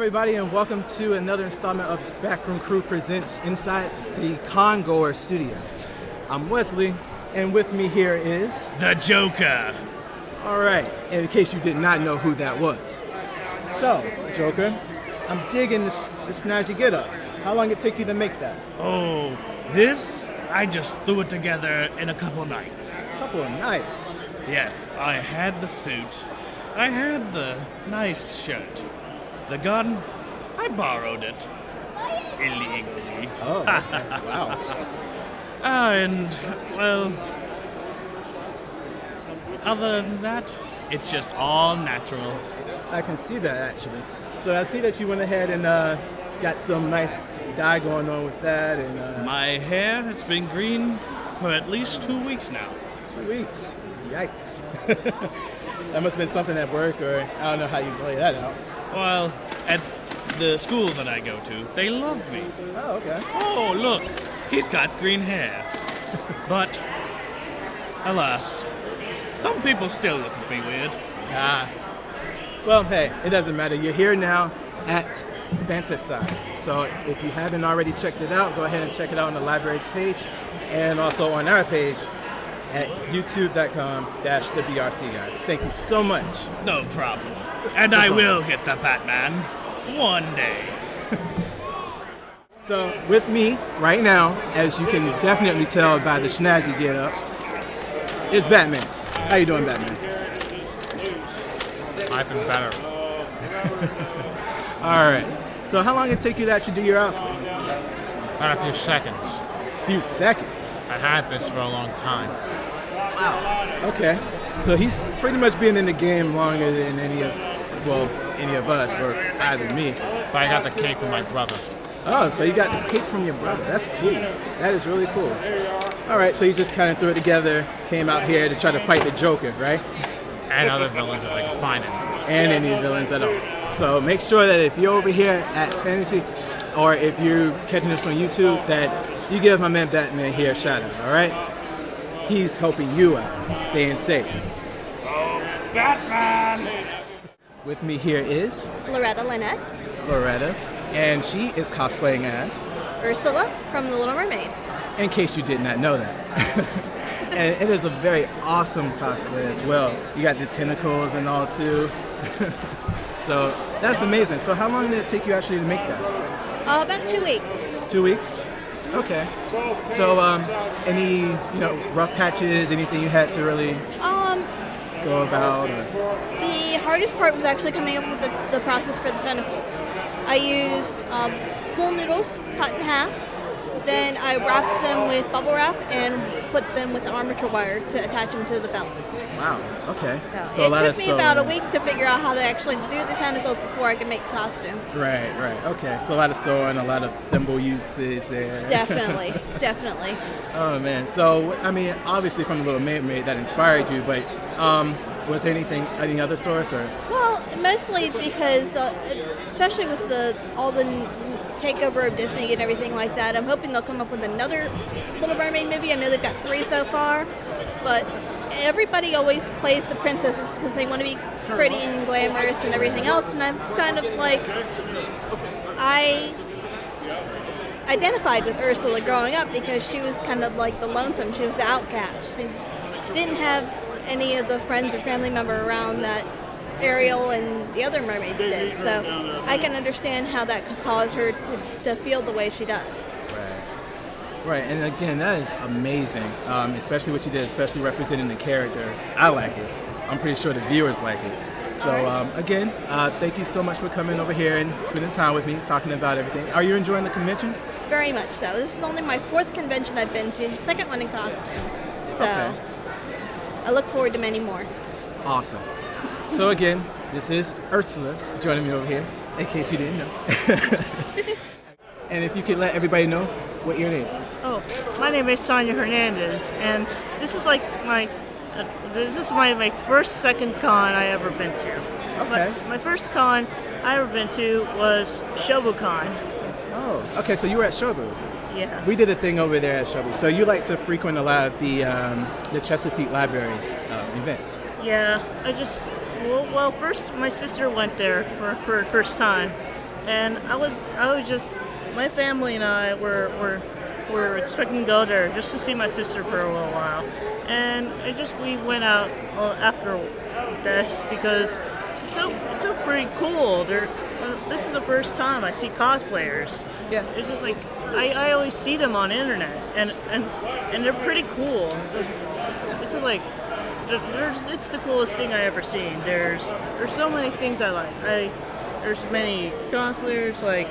everybody, and welcome to another installment of Backroom Crew presents inside the Con-Goer studio. I'm Wesley, and with me here is the Joker. All right, and in case you did not know who that was. So, Joker, I'm digging this snazzy get-up. How long did it take you to make that? Oh, this? I just threw it together in a couple of nights. A couple of nights? Yes, I had the suit. I had the nice shirt. The gun, I borrowed it. Illegally. Oh, wow. And, well, other than that, it's just all natural. I can see that, actually. So I see that you went ahead and got some nice dye going on with that. And my hair has been green for at least 2 weeks now. 2 weeks? Yikes. That must have been something at work, or I don't know how you play that out. Well, at the school that I go to, they love me. Oh, okay. Oh, look, he's got green hair. But, alas, some people still look at me weird. Well, hey, it doesn't matter. You're here now at FantaSci. So if you haven't already checked it out, go ahead and check it out on the library's page and also on our page at youtube.com/thebrc guys. Thank you so much. No problem. And I will get the Batman one day. So with me right now, as you can definitely tell by the snazzy get up, is Batman. How you doing, Batman? I've been better. All right. So how long did it take you to actually do your outfit? About a few seconds. Few seconds. I had this for a long time. Wow. Okay. So he's pretty much been in the game longer than any of us, or either me. But I got the cape from my brother. Oh, so you got the cape from your brother. That's cool. That is really cool. All right, so you just kind of threw it together, came out here to try to fight the Joker, right? And other villains that I can find in. And any villains at all. So make sure that if you're over here at FantaSci, or if you're catching this on YouTube, that you give my man Batman here a shout out, all right? He's helping you out, staying safe. Oh, Batman! With me here is Loretta Lynette. Loretta, and she is cosplaying as Ursula from The Little Mermaid. in case you did not know that. And it is a very awesome cosplay as well. You got the tentacles and all too. So that's amazing. So how long did it take you actually to make that? About 2 weeks. 2 weeks? Okay. So any rough patches, anything you had to really go about? Or? The hardest part was actually coming up with the process for the tentacles. I used pool noodles cut in half. Then I wrapped them with bubble wrap and put them with armature wire to attach them to the belt. Wow, okay. So it took me about a week to figure out how to actually do the tentacles before I could make the costume. Right, okay. So a lot of sewing, a lot of thimble usage there. Definitely. Oh man, so I mean, obviously from The Little Mermaid that inspired you, but was there any other source or? Well, mostly because, especially with all the takeover of Disney and everything like that, I'm hoping they'll come up with another Little Mermaid movie. I know they've got 3 so far, but everybody always plays the princesses because they want to be pretty and glamorous and everything else, and I'm kind of like, I identified with Ursula growing up because she was kind of like the lonesome. She was the outcast. She didn't have any of the friends or family member around that Ariel and the other mermaids did, so I can understand how that could cause her to feel the way she does. Right, and again, that is amazing, especially what you did, especially representing the character. I like it. I'm pretty sure the viewers like it. So again, thank you so much for coming over here and spending time with me, talking about everything. Are you enjoying the convention? Very much so. This is only my 4th convention I've been to, the 2nd one in costume. So okay. I look forward to many more. Awesome. So again, this is Ursula joining me over here, in case you didn't know. And if you could let everybody know what your name is. Oh, my name is Sonia Hernandez, and this is like my first second con I ever been to. Okay. My first con I ever been to was ShobuCon. Oh, okay. So you were at Shobu. Yeah. We did a thing over there at Shobu. So you like to frequent a lot of the Chesapeake Library's events. Yeah. Well, first my sister went there for her first time, and I was just, my family and I were expecting to go there just to see my sister for a little while, and we went out after this because it's so pretty cool. This is the first time I see cosplayers. Yeah. It's just like I always see them on the internet, and they're pretty cool. It's just like it's the coolest thing I ever seen. There's so many things I like. There's many cosplayers like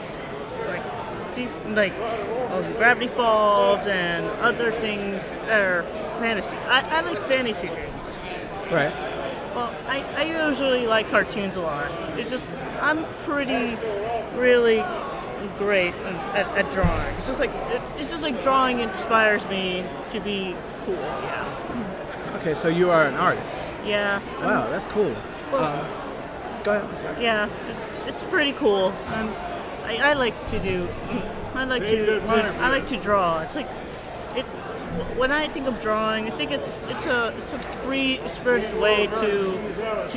Gravity Falls and other things that are fantasy. I like fantasy things. Right. Well, I usually like cartoons a lot. It's just I'm really great at drawing. It's just like drawing inspires me to be cool. Yeah. Okay, so you are an artist. Yeah. Wow, that's cool. Well, Go ahead. I'm sorry. yeah, it's pretty cool. I like to do. I like to draw. It's like when I think of drawing, I think it's a free spirited way to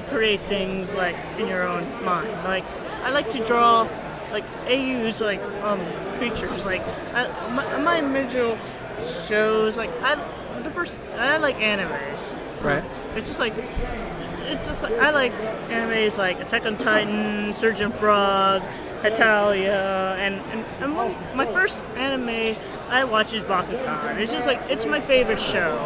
create things like in your own mind. Like I like to draw, like I use like creatures. Like my original shows. Like I like animes. Right. It's just like I like animes like Attack on Titan, Surgeon Frog, Hailie, and my first anime I watched is Bakugan. It's just like it's my favorite show.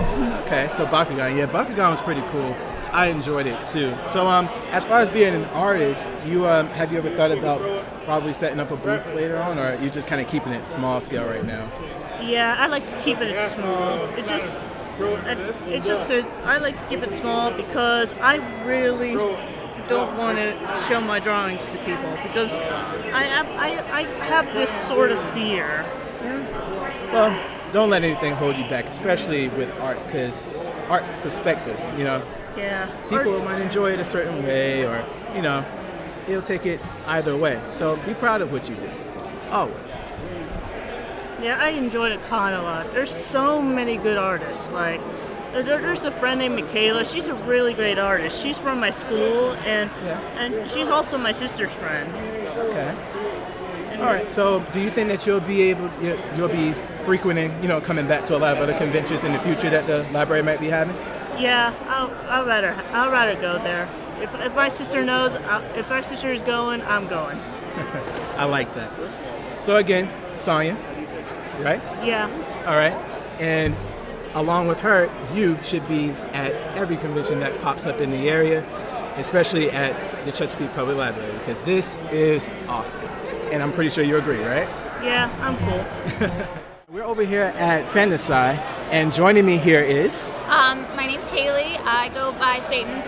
Okay, so Bakugan. Yeah, Bakugan was pretty cool. I enjoyed it too. So as far as being an artist, have you ever thought about probably setting up a booth later on, or are you just kind of keeping it small scale right now? Yeah, I like to keep it small. I like to keep it small because I really don't want to show my drawings to people because I have this sort of fear. Well, don't let anything hold you back, especially with art, because art's perspective, Yeah. People might enjoy it a certain way, or, it'll take it either way. So be proud of what you do. Always. Yeah, I enjoyed a con a lot. There's so many good artists. Like, there's a friend named Michaela. She's a really great artist. She's from my school, and she's also my sister's friend. Okay. All right. So, do you think that you'll be frequenting, coming back to a lot of other conventions in the future that the library might be having? Yeah, I'd rather go there. If my sister knows, if my sister is going, I'm going. I like that. So again, Sonia, right? Yeah. All right. And along with her, you should be at every convention that pops up in the area, especially at the Chesapeake Public Library, because this is awesome. And I'm pretty sure you agree, right? Yeah, I'm cool. We're over here at FantaSci, and joining me here is... My name's Hailie. I go by Pkmn.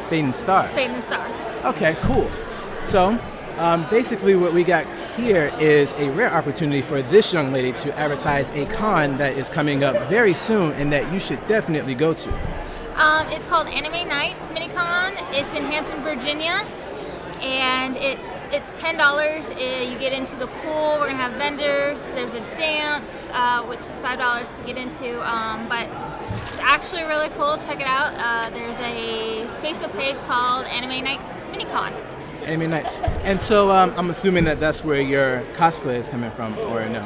Pkmn. Okay, cool. So, basically what we got here is a rare opportunity for this young lady to advertise a con that is coming up very soon and that you should definitely go to. It's called Anime Nights Minicon. It's in Hampton, Virginia, and it's $10. You get into the pool. We're gonna have vendors. There's a dance, which is $5 to get into, but it's actually really cool. Check it out. There's a Facebook page called Anime Nights Minicon. Anime Nights. And so I'm assuming that that's where your cosplay is coming from, or no?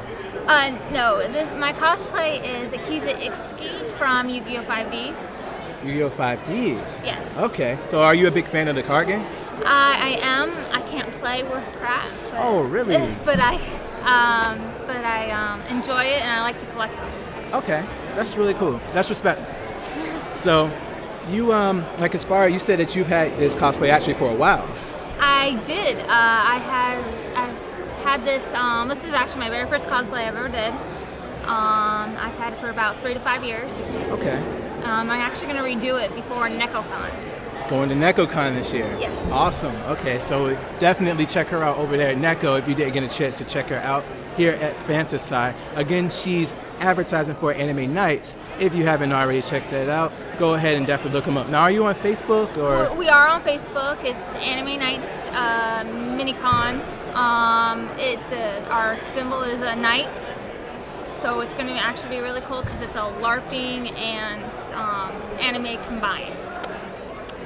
No. My cosplay is Akiza Ixki from Yu-Gi-Oh! 5Ds. Yu-Gi-Oh! 5Ds? Yes. Okay. So are you a big fan of the card game? I am. I can't play worth crap. But, Oh, really? But I enjoy it and I like to collect them. Okay. That's really cool. That's respectful. So you, you said that you've had this cosplay actually for a while. I did. I've had this. This is actually my very first cosplay I've ever did. I've had it for about 3 to 5 years. Okay. I'm actually going to redo it before NecoCon. Going to NecoCon this year. Yes. Awesome. Okay, so definitely check her out over there at Neko if you didn't get a chance to check her out here at FantaSci. Again, she's advertising for Anime Nights. If you haven't already checked that out, go ahead and definitely look them up. Now, are you on Facebook or? We are on Facebook. It's Anime Nights Minicon. Our symbol is a knight. So it's going to actually be really cool because it's a LARPing and anime combined.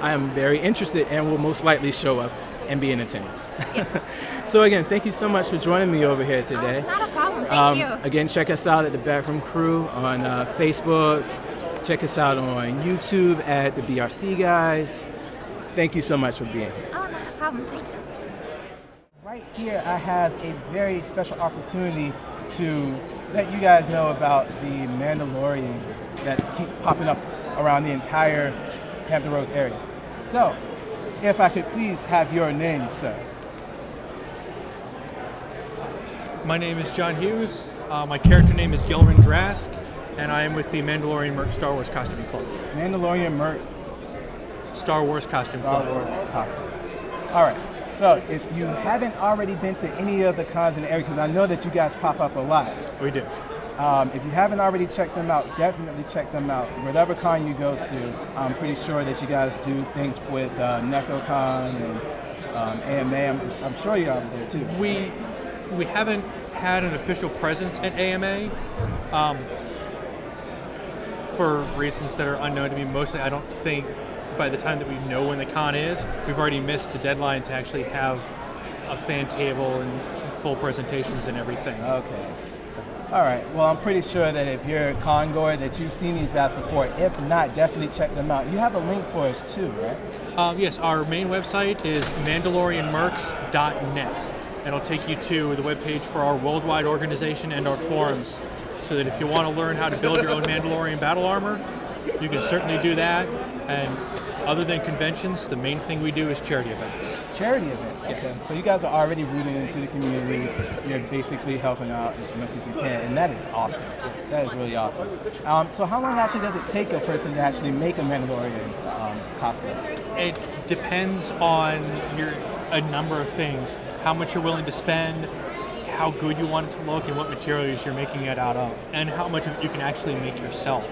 I am very interested and will most likely show up and be in attendance. Yes. So again, thank you so much for joining me over here today. Oh, not a problem. Thank you. Again, check us out at the Backroom Crew on Facebook. Check us out on YouTube at the BRC Guys. Thank you so much for being here. Oh, not a problem. Thank you. Right here, I have a very special opportunity to let you guys know about the Mandalorian that keeps popping up around the entire Hampton Roads area. So, if I could please have your name, sir. My name is John Hughes. My character name is Gilrin Drask, and I am with the Mandalorian Merc Star Wars Costume Club. Mandalorian Merc Star Wars Costume Star Club. Wars costume. All right. So if you haven't already been to any of the cons in the area, because I know that you guys pop up a lot. We do. If you haven't already checked them out, definitely check them out. Whatever con you go to, I'm pretty sure that you guys do things with NecoCon and AMA. I'm sure you're over there too. We haven't had an official presence at AMA for reasons that are unknown to me. Mostly, I don't think by the time that we know when the con is, we've already missed the deadline to actually have a fan table and full presentations and everything. Okay. All right. Well, I'm pretty sure that if you're a Con-Goer that you've seen these guys before. If not, definitely check them out. You have a link for us too, right? Yes, our main website is mandalorianmercs.net. It'll take you to the webpage for our worldwide organization and our forums, so that if you want to learn how to build your own Mandalorian battle armor, you can certainly do that. And other than conventions, the main thing we do is charity events. Charity events, okay. So you guys are already rooting into the community. You're basically helping out as much as you can, and that is awesome. That is really awesome. So how long actually does it take a person to actually make a Mandalorian cosplay? It depends on a number of things. How much you're willing to spend, how good you want it to look, and what materials you're making it out of, and how much of it you can actually make yourself.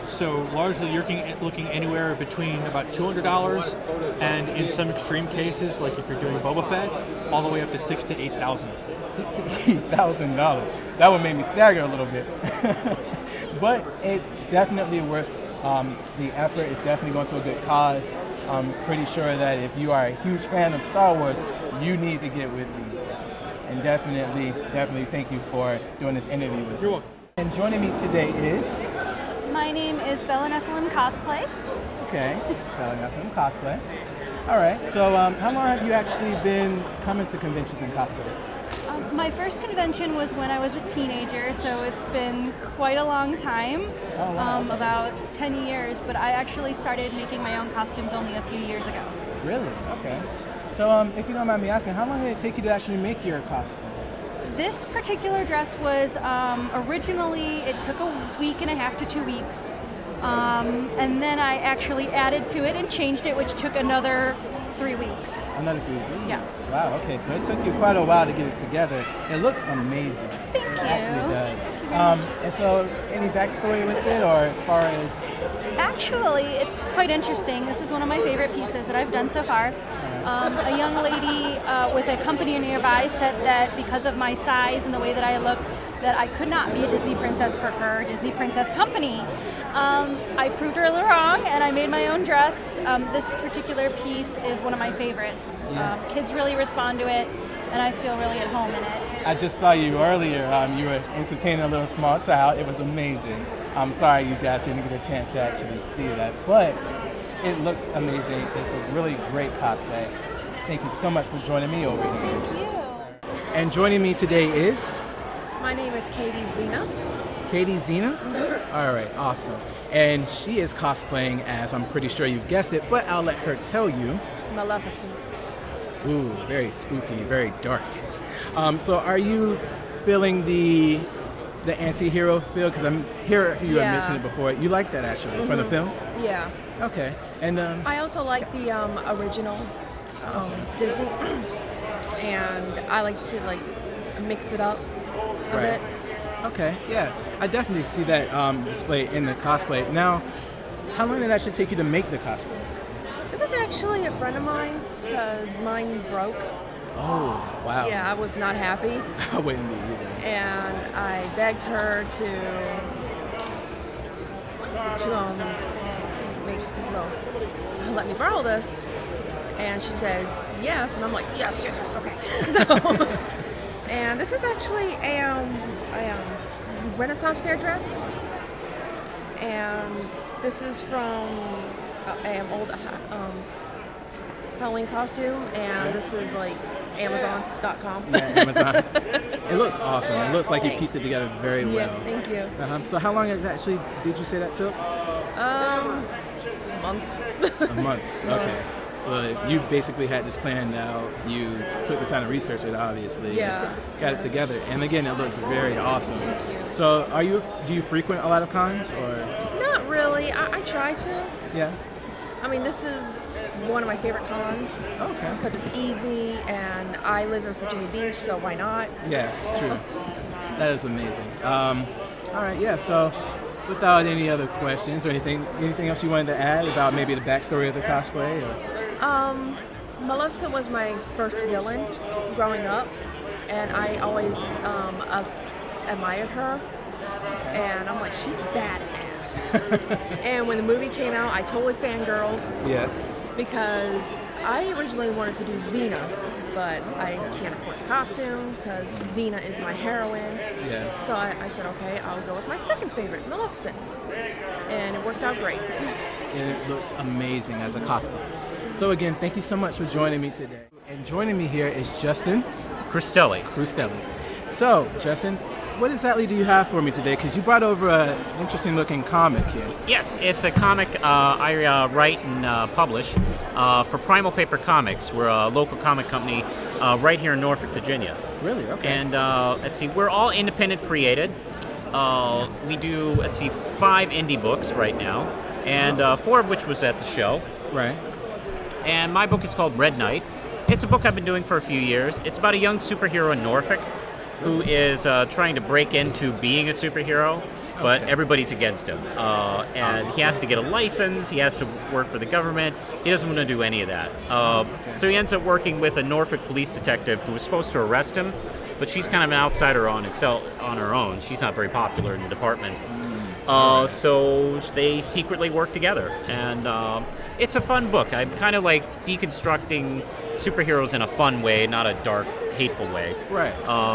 So largely you're looking anywhere between about $200 and in some extreme cases, like if you're doing Boba Fett, all the way up to $6,000 to $8,000. $6,000 to $8,000. That would make me stagger a little bit. But it's definitely worth the effort. It's definitely going to a good cause. I'm pretty sure that if you are a huge fan of Star Wars, you need to get with these guys. And definitely thank you for doing this interview with me. You're welcome. And joining me today is... My name is Bella Nephilim Cosplay. Okay, Bella Nephilim Cosplay. All right, so how long have you actually been coming to conventions and cosplay? My first convention was when I was a teenager, so it's been quite a long time, Oh, wow. about 10 years, but I actually started making my own costumes only a few years ago. Really? Okay. So if you don't mind me asking, how long did it take you to actually make your cosplay? This particular dress was originally, it took a week and a half to 2 weeks, and then I actually added to it and changed it, which took another 3 weeks. Another 3 weeks? Yes. Wow, okay, so it took you quite a while to get it together. It looks amazing. Thank It you. actually does. And so, any backstory with it, or as far as... Actually, it's quite interesting. This is one of my favorite pieces that I've done so far. A young lady with a company nearby said that because of my size and the way that I look, that I could not be a Disney princess for her Disney princess company. I proved her wrong, and I made my own dress. This particular piece is one of my favorites. Kids really respond to it, and I feel really at home in it. I just saw you earlier. You were entertaining a little small child. It was amazing. I'm sorry you guys didn't get a chance to actually see that, but it looks amazing. It's a really great cosplay. Thank you so much for joining me over here. Thank you. And joining me today is... My name is Xena. Xena? All right, awesome. And she is cosplaying as, I'm pretty sure you've guessed it, but I'll let her tell you. Maleficent. Ooh, very spooky, very dark. So are you feeling the anti-hero feel? Because I'm here you had mentioned it before. You like that actually from the film? Yeah. Okay. And I also like the original Disney, and I like to mix it up a bit. Okay, yeah. I definitely see that display in the cosplay. Now, how long did it actually take you to make the cosplay? This is actually a friend of mine's because mine broke. Oh, wow. Yeah, I was not happy. I wouldn't be either. And I begged her to let me borrow this, And she said, yes. And I'm like, yes, okay. So, and this is actually a Renaissance fair dress. And this is from an old Halloween costume. And this is like Amazon.com. Yeah, Amazon. It looks awesome. It looks like you pieced it together very well. Yeah, thank you. So how long did you say that took? Months. Months. Okay. So you basically had this planned out. You took the time to research it, obviously. Yeah. Got it together, and again, it looks very awesome. Thank you. So, do you frequent a lot of cons, or? Not really. I try to. Yeah. I mean, this is one of my favorite cons. Okay. Because it's easy, and I live in Virginia Beach, so why not? Yeah, true. That is amazing. All right, yeah. So, without any other questions or anything else you wanted to add about maybe the backstory of the cosplay? Or? Maleficent was my first villain growing up, and I always admired her. Okay. And I'm like, she's badass. And when the movie came out, I totally fangirled. Yeah. Because I originally wanted to do Xena, but I can't afford the costume because Xena is my heroine. Yeah. So I said, okay, I'll go with my second favorite, Maleficent. And it worked out great. And it looks amazing as a cosplay. So again, thank you so much for joining me today. And joining me here is Justin Cristela. So, Justin, what exactly do you have for me today? Because you brought over an interesting looking comic here. Yes, it's a comic I write and publish for Primal Paper Comics. We're a local comic company right here in Norfolk, Virginia. Really? Okay. And let's see, we're all independent created. We do, 5 indie books right now, and 4 of which was at the show. Right. And my book is called Red Knight. It's a book I've been doing for a few years. It's about a young superhero in Norfolk who is trying to break into being a superhero, but everybody's against him. And he has to get a license, he has to work for the government, he doesn't want to do any of that. So he ends up working with a Norfolk police detective who was supposed to arrest him, but she's kind of an outsider on her own. She's not very popular in the department. So they secretly work together, and it's a fun book. I'm kind of like deconstructing superheroes in a fun way, not a dark, hateful way. Right.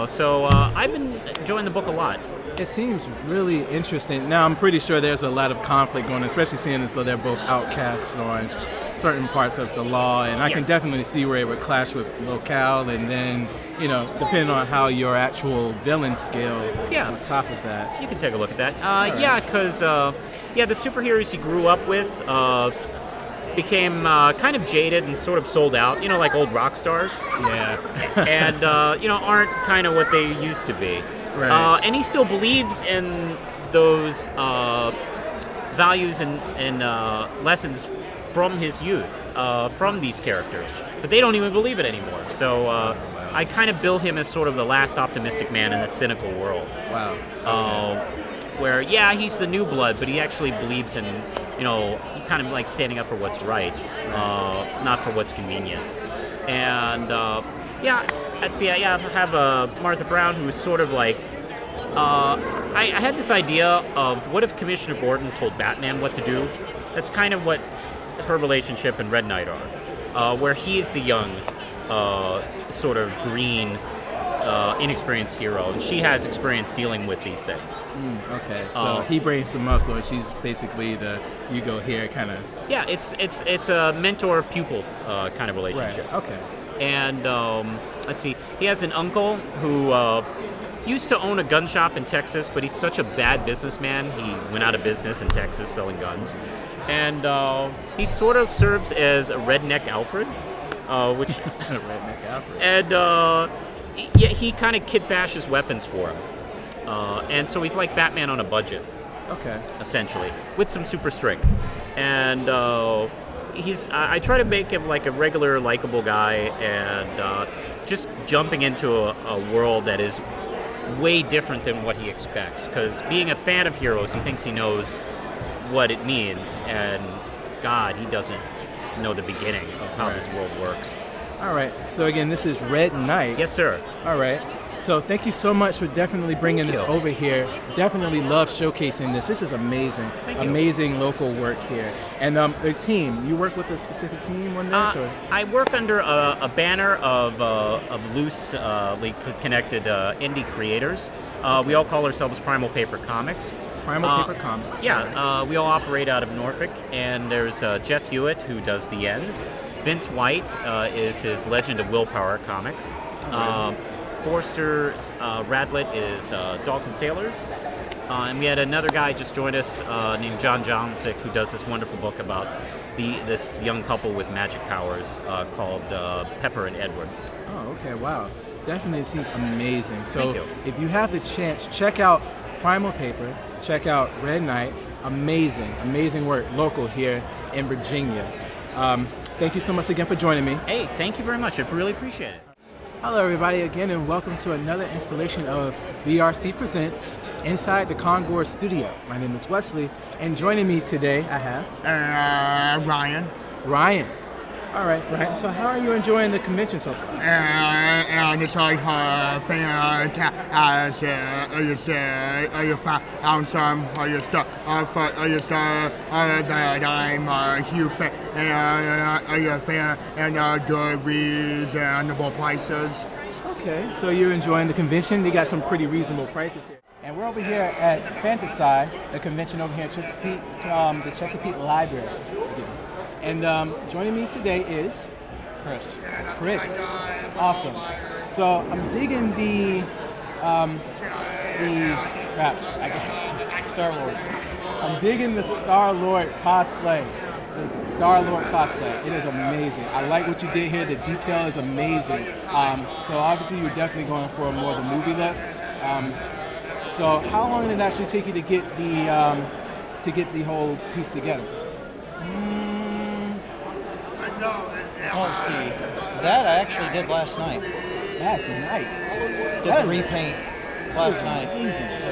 So I've been enjoying the book a lot. It seems really interesting. Now, I'm pretty sure there's a lot of conflict going on, especially seeing as though they're both outcasts on certain parts of the law, and I can definitely see where it would clash with locale, and then, depending on how your actual villain scale on top of that. You can take a look at that. Because the superheroes he grew up with became kind of jaded and sort of sold out, like old rock stars. Yeah. And, aren't kind of what they used to be. Right. And he still believes in those values and lessons from his youth, from these characters. But they don't even believe it anymore. So I kind of bill him as sort of the last optimistic man in a cynical world. Wow. Where, he's the new blood, but he actually believes in, he kind of like standing up for what's right, not for what's convenient. And, I have Martha Brown, who is sort of like, I had this idea of what if Commissioner Gordon told Batman what to do? That's kind of what her relationship and Red Knight are, where he is the young, sort of green, inexperienced hero, and she has experience dealing with these things. Okay, so he brings the muscle, and she's basically the you go here kind of. Yeah, it's a mentor-pupil kind of relationship. Right. Okay. And he has an uncle who used to own a gun shop in Texas, but he's such a bad businessman. He went out of business in Texas selling guns. And he sort of serves as a redneck Alfred, which... a redneck Alfred. And he kind of kid bashes weapons for him. And so he's like Batman on a budget. Okay. Essentially, with some super strength. And I try to make him like a regular, likable guy, and just jumping into a world that is way different than what he expects. Because being a fan of heroes, he thinks he knows what it means, and God, he doesn't know the beginning of how this world works. All right. So again, this is Red Knight. Yes, sir. All right. So thank you so much for definitely bringing this over here. Definitely love showcasing this. This is amazing. Amazing local work here. And the team, you work with a specific team on this? Or? I work under a banner of loosely connected indie creators. We all call ourselves Primal Paper Comics. Primal Paper Comics. Yeah, we all operate out of Norfolk, and there's Jeff Hewitt, who does the ends. Vince White is his Legend of Willpower comic. Forster Radlett is Dalton Sailors. And we had another guy just join us named John Johnsick, who does this wonderful book about this young couple with magic powers called Pepper and Edward. Oh, okay, wow. Definitely seems amazing. So Thank you. if you have the chance, check out Primal Paper, check out Red Knight. Amazing work local here in Virginia. Thank you so much again for joining me. Hey, thank you very much. I really appreciate it. Hello everybody again, and welcome to another installation of VRC Presents inside the Con-Goer studio. My name is Wesley, and joining me today I have Ryan. All right, Ryan. So how are you enjoying the convention so far? And it's like fantastic. Found some stuff that I'm a huge fan and good reasonable prices. Okay, so you're enjoying the convention. They got some pretty reasonable prices here. And we're over here at FantaSci, the convention over here at Chesapeake, the Chesapeake Library. And joining me today is Chris. Awesome. So I'm digging the Star-Lord. I'm digging the Star-Lord cosplay. The Star-Lord cosplay. It is amazing. I like what you did here. The detail is amazing. So obviously you're definitely going for more of the movie look. So how long did it actually take you to get the whole piece together? Let's see. That I actually did last night. Last night? Did the repaint last night. Amazing. So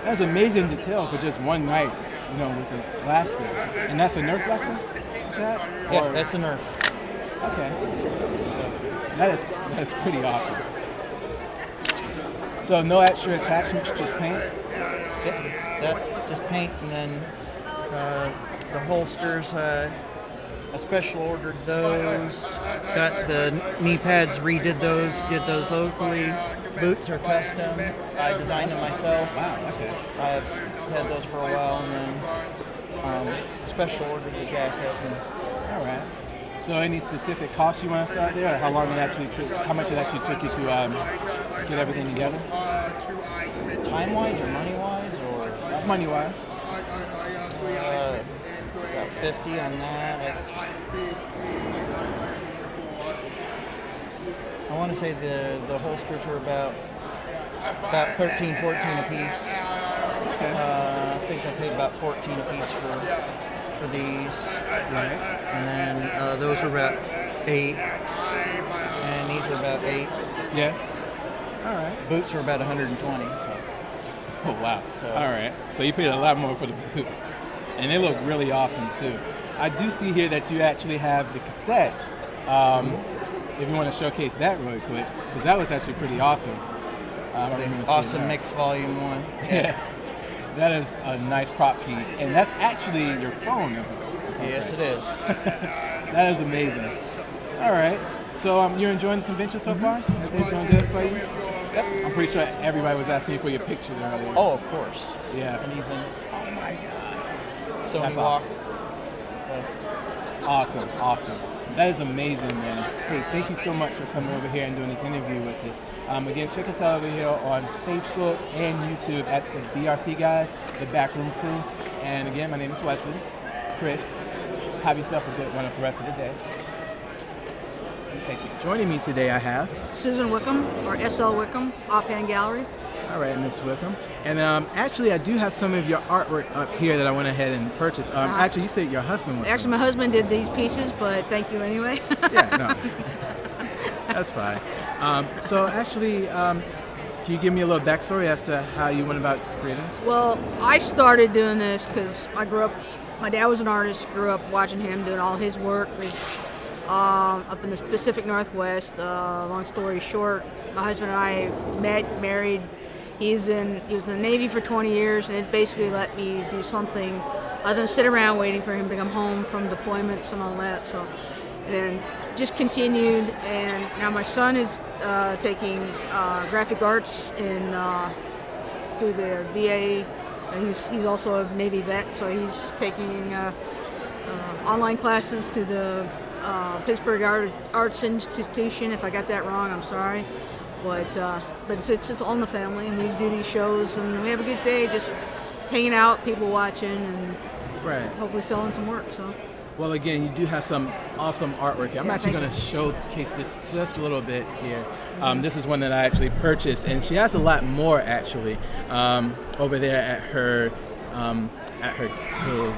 that's amazing detail for just one night, with the blaster. And that's a Nerf blaster? Is that? Yeah, that's a Nerf. Okay. That is pretty awesome. So no extra attachments, just paint? Yep, that just paint, and then the holsters. I special ordered those, got the knee pads, redid those, did those locally. Boots are custom, I designed them myself. Wow, okay. I've had those for a while, and then special ordered the jacket. All right. So any specific costs you want to throw out there, or how much it actually took you to get everything together? Time-wise or money-wise? Or money-wise. About 50 on that. I want to say the holsters were about 13, 14 a piece. Okay. I think I paid about 14 a piece for these. Right. And then those were about 8. And these were about 8. Yeah. All right. Boots were about 120. So. Oh wow. All right. So you paid a lot more for the boots. And they look really awesome too. I do see here that you actually have the cassette. If you want to showcase that really quick, because that was actually pretty awesome. Awesome Mix Volume 1. Yeah. That is a nice prop piece. And that's actually your phone. Yes, it is. That is amazing. All right. So you're enjoying the convention so far? Everything's going good for you? Yep. I'm pretty sure everybody was asking you for your picture earlier. Oh, of course. Yeah. And even oh my God. Sony That's Walk. Awesome. That is amazing, man. Hey, thank you so much for coming over here and doing this interview with us. Again, check us out over here on Facebook and YouTube at the BRC guys, the Backroom Crew. And again, my name is Wesley. Chris, have yourself a good one for the rest of the day. Thank you. Joining me today, I have Susan Wickham, or SL Wickham, Offhand Gallery. All right, Miss Wickham. And actually, I do have some of your artwork up here that I went ahead and purchased. Actually, you said your husband was. Actually, my husband did these pieces, but thank you anyway. Yeah, no. That's fine. So actually, can you give me a little backstory as to how you went about creating this? Well, I started doing this because I grew up, my dad was an artist, grew up watching him doing all his work. up in the Pacific Northwest. Long story short, my husband and I met, married. He was in the Navy for 20 years, and it basically let me do something other than sit around waiting for him to come home from deployments and all that. So, and then just continued, and now my son is taking graphic arts through the VA. He's also a Navy vet, so he's taking online classes through the Pittsburgh Arts Institution. If I got that wrong, I'm sorry. But it's all in the family, and we do these shows, and we have a good day just hanging out, people watching, and hopefully selling some work. So. Well, again, you do have some awesome artwork here. I'm actually going to showcase this just a little bit here. This is one that I actually purchased, and she has a lot more actually over there at her little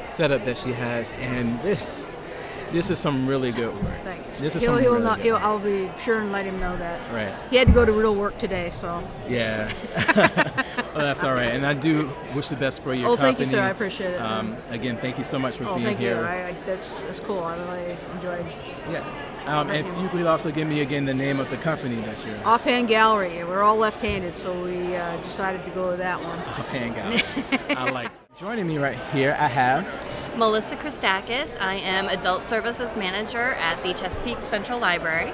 setup that she has, and this is some really good work. Thanks. This is some really good. I'll be sure and let him know that. Right. He had to go to real work today, so. Yeah. Well, that's all right. And I do wish the best for your company. Thank you, sir. I appreciate it. Again, thank you so much for being thank here. You. That's cool. I really enjoyed it. Yeah. And if you could also give me again the name of the company that you're. Offhand Gallery. We're all left-handed, so we decided to go with that one. Offhand Gallery. I like it. Joining me right here, I have Melissa Christakis. I am Adult Services Manager at the Chesapeake Central Library.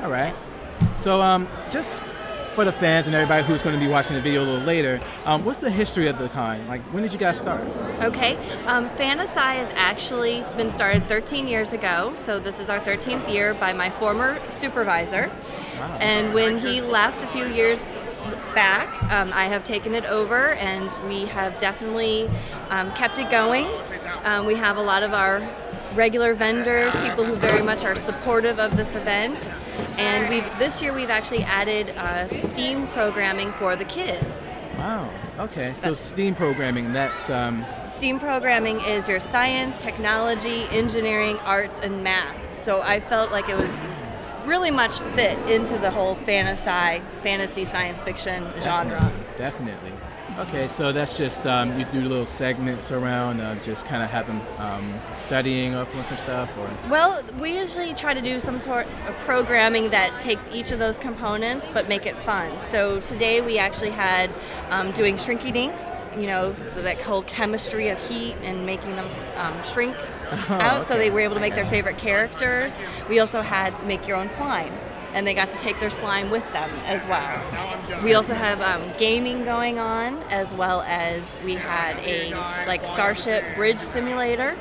All right. So just for the fans and everybody who's going to be watching the video a little later, what's the history of the con? Like, when did you guys start? Okay. FantaSci has actually been started 13 years ago, so this is our 13th year by my former supervisor. Wow. And when he left a few years back, I have taken it over, and we have definitely kept it going. We have a lot of our regular vendors, people who very much are supportive of this event, and this year we've actually added STEAM programming for the kids. Wow. Okay. So STEAM programming, that's STEAM programming is your science, technology, engineering, arts, and math. So I felt like it was really much fit into the whole fantasy science fiction genre. Definitely. Okay, so that's just you do little segments around, just kind of have them studying up on some stuff, or? Well, we usually try to do some sort of programming that takes each of those components but make it fun. So today we actually had doing shrinky dinks, so that whole chemistry of heat and making them shrink out, so they were able to make their favorite characters. We also had make your own slime, and they got to take their slime with them as well. We also have gaming going on, as well as we had a Starship Bridge simulator.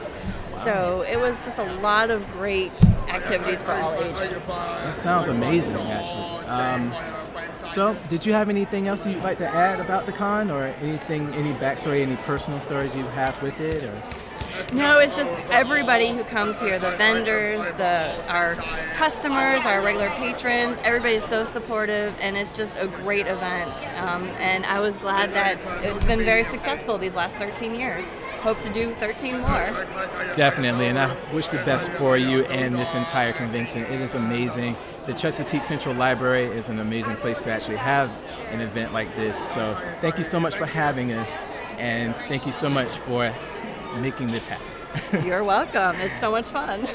So it was just a lot of great activities for all ages. That sounds amazing, actually. So, did you have anything else you'd like to add about the con, or any backstory, any personal stories you have with it, or? No, it's just everybody who comes here, the vendors, our customers, our regular patrons, everybody's so supportive, and it's just a great event. And I was glad that it's been very successful these last 13 years. Hope to do 13 more. Definitely, and I wish the best for you and this entire convention. It is amazing. The Chesapeake Central Library is an amazing place to actually have an event like this. So thank you so much for having us, and thank you so much for making this happen. You're welcome. It's so much fun.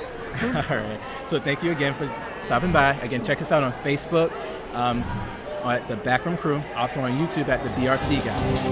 All right. So thank you again for stopping by. Again, check us out on Facebook at the Backroom Crew, also on YouTube at the BRC Guys.